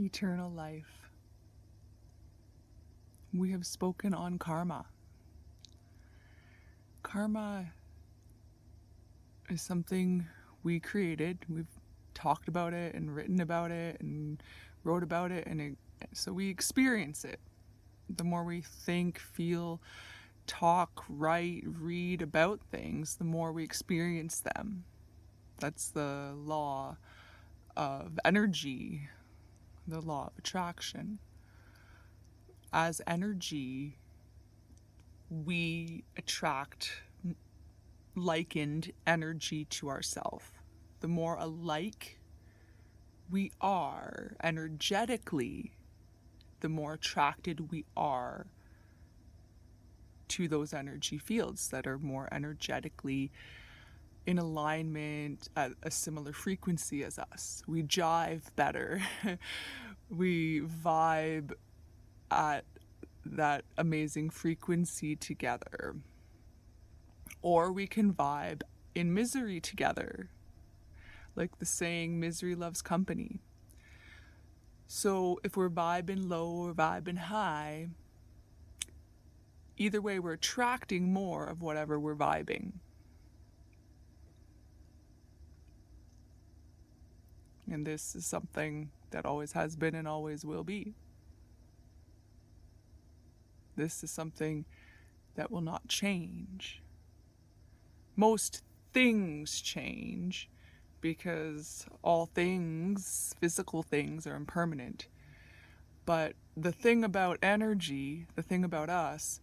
eternal life. We have spoken on karma. Karma is something we created. We've talked about it and written about it and wrote about it, so we experience it. The more we think, feel, talk, write, read about things, the more we experience them. That's the law of energy, the law of attraction. As energy, we attract likened energy to ourselves. The more alike we are energetically, the more attracted we are to those energy fields that are more energetically in alignment at a similar frequency as us. We jive better. We vibe at that amazing frequency together. Or we can vibe in misery together. Like the saying, misery loves company. So if we're vibing low or vibing high, either way we're attracting more of whatever we're vibing. And this is something that always has been and always will be. This is something that will not change. Most things change because all things, physical things, are impermanent. But the thing about energy, the thing about us,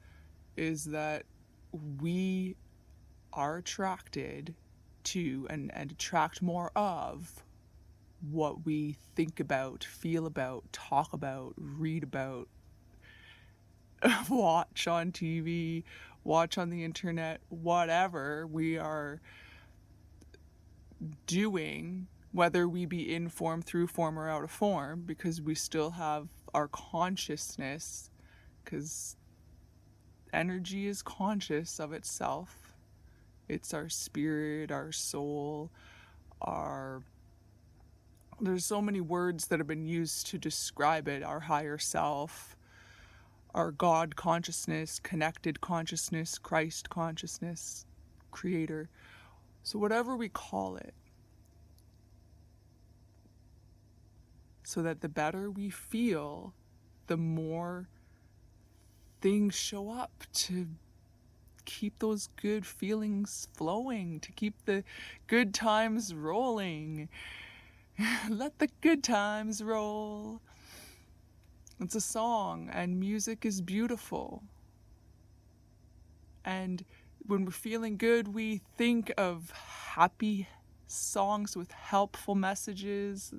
is that we are attracted to and attract more of what we think about, feel about, talk about, read about, watch on TV, watch on the internet, whatever we are doing, whether we be in form, through form, or out of form, because we still have our consciousness, because energy is conscious of itself. It's our spirit, our soul, there's so many words that have been used to describe it, our higher self, our God consciousness, connected consciousness, Christ consciousness, creator. So whatever we call it, so that the better we feel, the more things show up to keep those good feelings flowing, to keep the good times rolling. Let the good times roll. It's a song, and music is beautiful. And when we're feeling good, we think of happy songs with helpful messages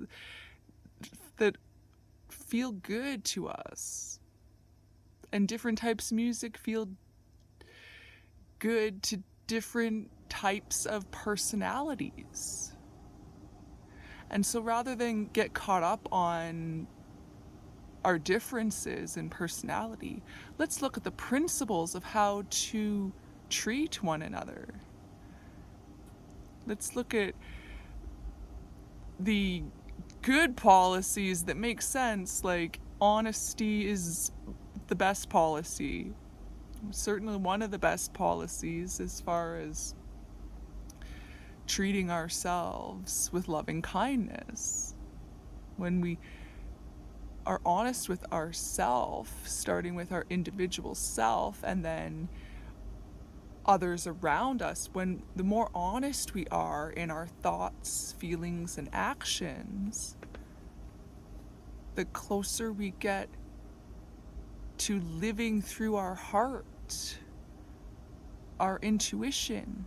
that feel good to us. And different types of music feel good to different types of personalities. And so rather than get caught up on our differences in personality, let's look at the principles of how to treat one another. Let's look at the good policies that make sense, like honesty is the best policy. Certainly one of the best policies as far as treating ourselves with loving kindness. When we are honest with ourselves, starting with our individual self and then others around us, when the more honest we are in our thoughts, feelings, and actions, the closer we get to living through our heart, our intuition.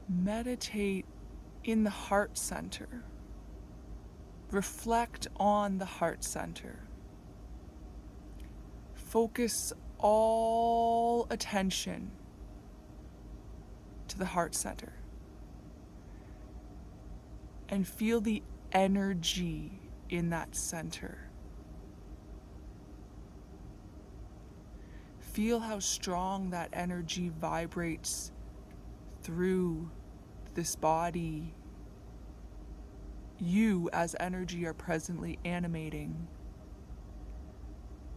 Meditate in the heart center. Reflect on the heart center. Focus all attention to the heart center. And feel the energy in that center. Feel how strong that energy vibrates through this body. You as energy are presently animating,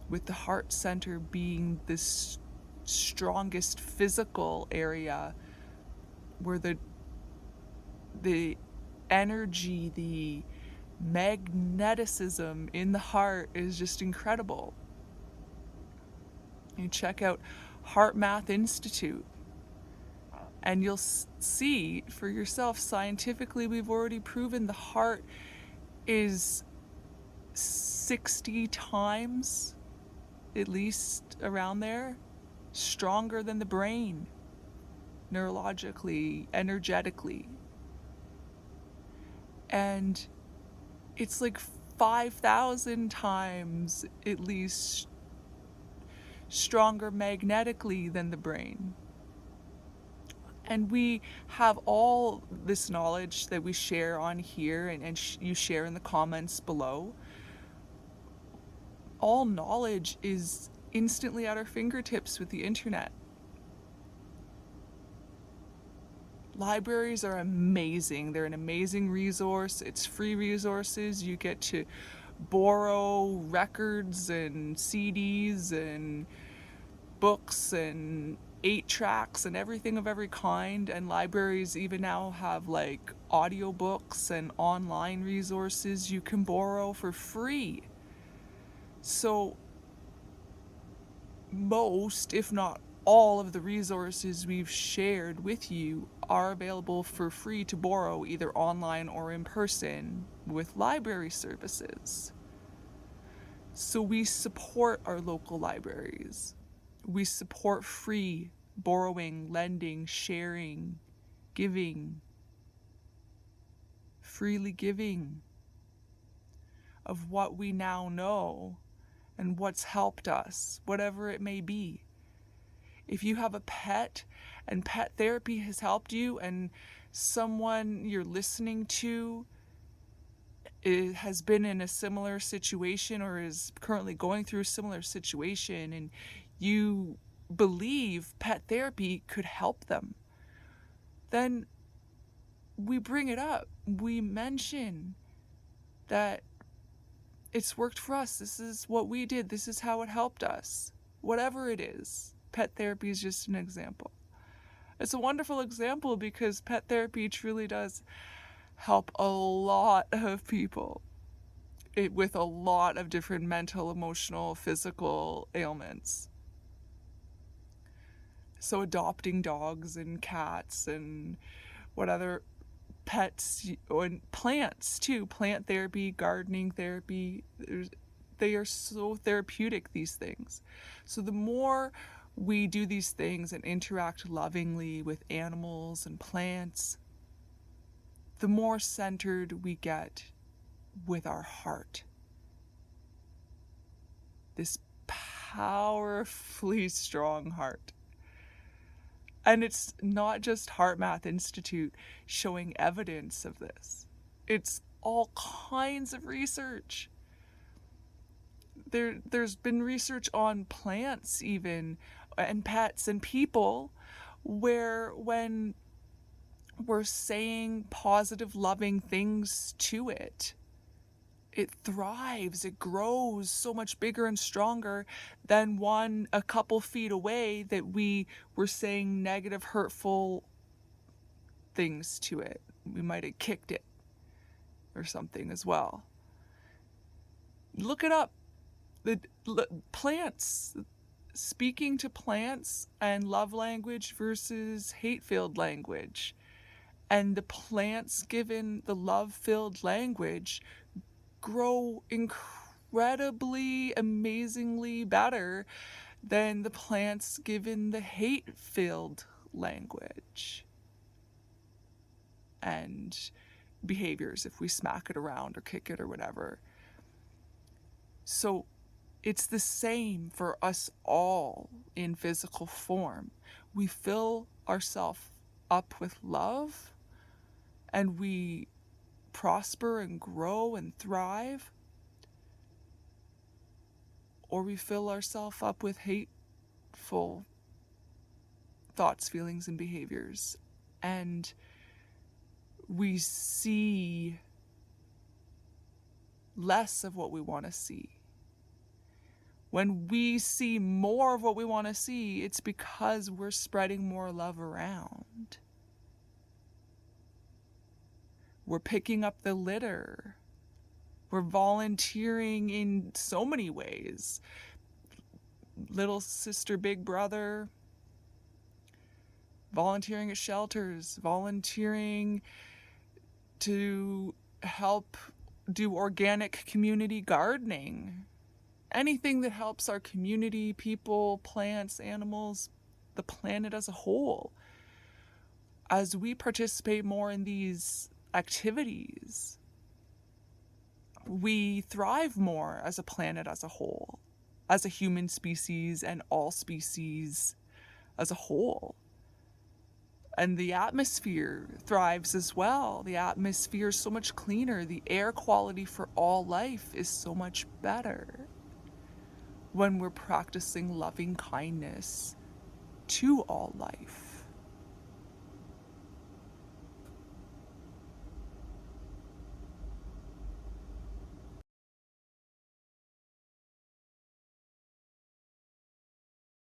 with the heart center being this strongest physical area where the energy, the magneticism in the heart is just incredible. You check out HeartMath Institute and you'll see for yourself, scientifically, we've already proven the heart is 60 times, at least around there, stronger than the brain, neurologically, energetically. And it's like 5,000 times at least stronger magnetically than the brain. And we have all this knowledge that we share on here and you share in the comments below. All knowledge is instantly at our fingertips with the internet. Libraries are amazing. They're an amazing resource. It's free resources. You get to borrow records and CDs and books and 8-tracks and everything of every kind. And libraries even now have like audiobooks and online resources you can borrow for free. So most, if not all, of the resources we've shared with you are available for free to borrow, either online or in person, with library services. So we support our local libraries. We support free borrowing, lending, sharing, giving, freely giving of what we now know and what's helped us, whatever it may be. If you have a pet and pet therapy has helped you, and someone you're listening to has been in a similar situation or is currently going through a similar situation, and you believe pet therapy could help them, then we bring it up. We mention that it's worked for us. This is what we did. This is how it helped us. Whatever it is. Pet therapy is just an example. It's a wonderful example because pet therapy truly does help a lot of people with a lot of different mental, emotional, physical ailments. So adopting dogs and cats and what other pets and plants too, plant therapy, gardening therapy, they are so therapeutic, these things. So the more we do these things and interact lovingly with animals and plants, the more centered we get with our heart. This powerfully strong heart. And it's not just HeartMath Institute showing evidence of this. It's all kinds of research. There's been research on plants even, and pets and people, where when we're saying positive, loving things to it, it thrives, it grows so much bigger and stronger than one a couple feet away that we were saying negative, hurtful things to it. We might have kicked it or something as well. Look it up. The plants, speaking to plants and love language versus hate-filled language. And the plants given the love-filled language grow incredibly, amazingly better than the plants given the hate-filled language and behaviors if we smack it around or kick it or whatever. So it's the same for us all in physical form. We fill ourselves up with love and we prosper and grow and thrive, or we fill ourselves up with hate hurtful thoughts, feelings, and behaviors. And we see less of what we want to see. When we see more of what we want to see, it's because we're spreading more love around. We're picking up the litter. We're volunteering in so many ways. Little sister, big brother, volunteering at shelters, volunteering to help do organic community gardening. Anything that helps our community, people, plants, animals, the planet as a whole. As we participate more in these activities, we thrive more as a planet as a whole, as a human species and all species as a whole. And the atmosphere thrives as well. The atmosphere is so much cleaner. The air quality for all life is so much better when we're practicing loving kindness to all life.